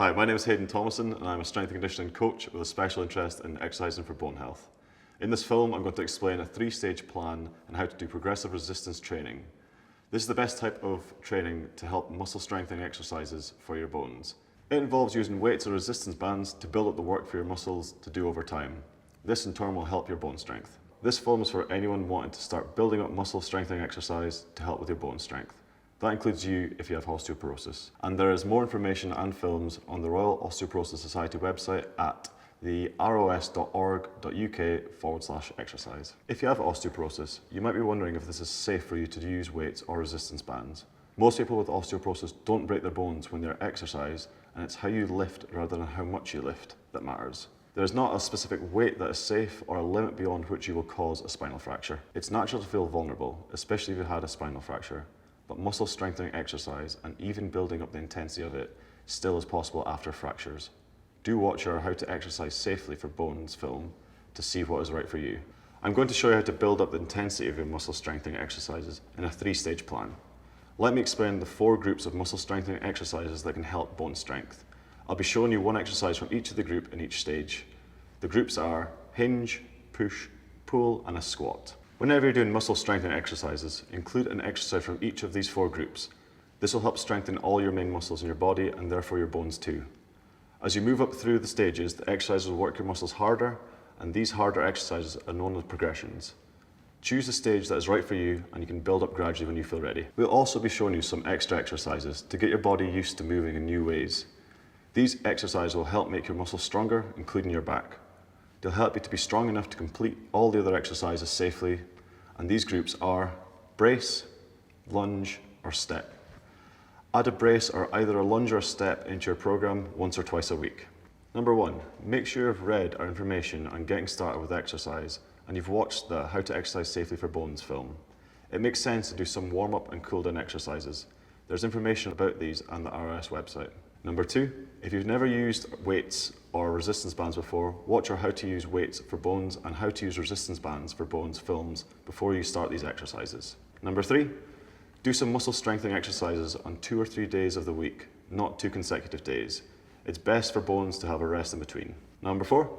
Hi, my name is Hayden Thomason and I'm a strength and conditioning coach with a special interest in exercising for bone health. In this film, I'm going to explain a 3-stage plan on how to do progressive resistance training. This is the best type of training to help muscle strengthening exercises for your bones. It involves using weights or resistance bands to build up the work for your muscles to do over time. This in turn will help your bone strength. This film is for anyone wanting to start building up muscle strengthening exercise to help with your bone strength. That includes you if you have osteoporosis. And there is more information and films on the Royal Osteoporosis Society website at the ros.org.uk/exercise. If you have osteoporosis, you might be wondering if this is safe for you to use weights or resistance bands. Most people with osteoporosis don't break their bones when they're exercise, and it's how you lift rather than how much you lift that matters. There is not a specific weight that is safe or a limit beyond which you will cause a spinal fracture. It's natural to feel vulnerable, especially if you had a spinal fracture. But muscle strengthening exercise and even building up the intensity of it still is possible after fractures. Do watch our How to Exercise Safely for Bones film to see what is right for you. I'm going to show you how to build up the intensity of your muscle strengthening exercises in a 3-stage plan. Let me explain the 4 groups of muscle strengthening exercises that can help bone strength. I'll be showing you one exercise from each of the group in each stage. The groups are hinge, push, pull, and a squat. Whenever you're doing muscle strengthening exercises, include an exercise from each of these 4 groups. This will help strengthen all your main muscles in your body and therefore your bones too. As you move up through the stages, the exercises will work your muscles harder, and these harder exercises are known as progressions. Choose the stage that is right for you and you can build up gradually when you feel ready. We'll also be showing you some extra exercises to get your body used to moving in new ways. These exercises will help make your muscles stronger, including your back. They'll help you to be strong enough to complete all the other exercises safely, and these groups are brace, lunge, or step. Add a brace or either a lunge or a step into your program once or twice a week. Number 1, make sure you've read our information on getting started with exercise and you've watched the How to Exercise Safely for Bones film. It makes sense to do some warm-up and cool-down exercises. There's information about these on the ROS website. Number 2, if you've never used weights or resistance bands before, watch our How to Use Weights for Bones and How to Use Resistance Bands for Bones films before you start these exercises. Number 3, do some muscle strengthening exercises on 2 or 3 days of the week, not 2 consecutive days. It's best for bones to have a rest in between. Number 4,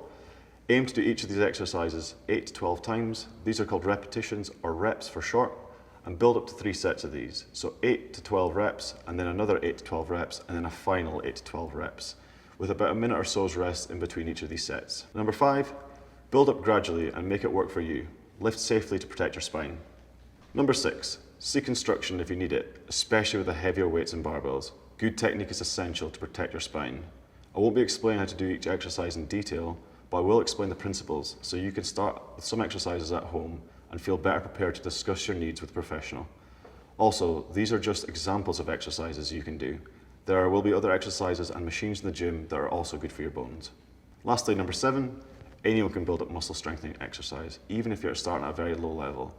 aim to do each of these exercises 8 to 12 times. These are called repetitions or reps for short, and build up to 3 sets of these. So 8 to 12 reps, and then another 8 to 12 reps, and then a final 8 to 12 reps, with about a minute or so's rest in between each of these sets. Number 5, build up gradually and make it work for you. Lift safely to protect your spine. Number 6, seek instruction if you need it, especially with the heavier weights and barbells. Good technique is essential to protect your spine. I won't be explaining how to do each exercise in detail, but I will explain the principles so you can start with some exercises at home and feel better prepared to discuss your needs with a professional. Also, these are just examples of exercises you can do. There will be other exercises and machines in the gym that are also good for your bones. Lastly, number 7, anyone can build up muscle strengthening exercise, even if you're starting at a very low level.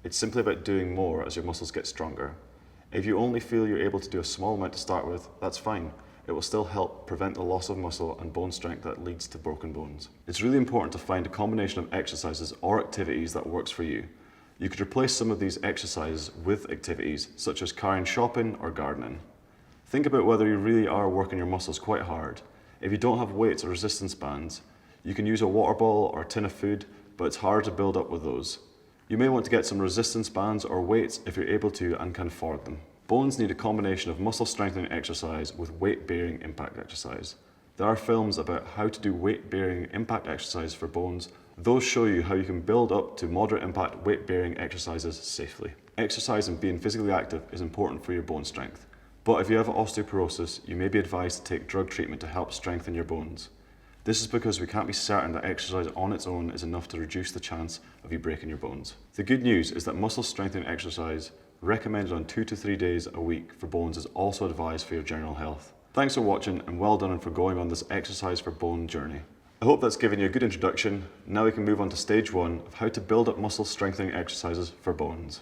It's simply about doing more as your muscles get stronger. If you only feel you're able to do a small amount to start with, that's fine. It will still help prevent the loss of muscle and bone strength that leads to broken bones. It's really important to find a combination of exercises or activities that works for you. You could replace some of these exercises with activities such as carrying shopping or gardening. Think about whether you really are working your muscles quite hard. If you don't have weights or resistance bands, you can use a water bottle or a tin of food, but it's hard to build up with those. You may want to get some resistance bands or weights if you're able to and can afford them. Bones need a combination of muscle strengthening exercise with weight-bearing impact exercise. There are films about how to do weight-bearing impact exercise for bones. Those show you how you can build up to moderate impact weight-bearing exercises safely. Exercise and being physically active is important for your bone strength. But if you have osteoporosis, you may be advised to take drug treatment to help strengthen your bones. This is because we can't be certain that exercise on its own is enough to reduce the chance of you breaking your bones. The good news is that muscle strengthening exercise recommended on 2 to 3 days a week for bones is also advised for your general health. Thanks for watching and well done for going on this exercise for bone journey. I hope that's given you a good introduction. Now we can move on to stage 1 of how to build up muscle strengthening exercises for bones.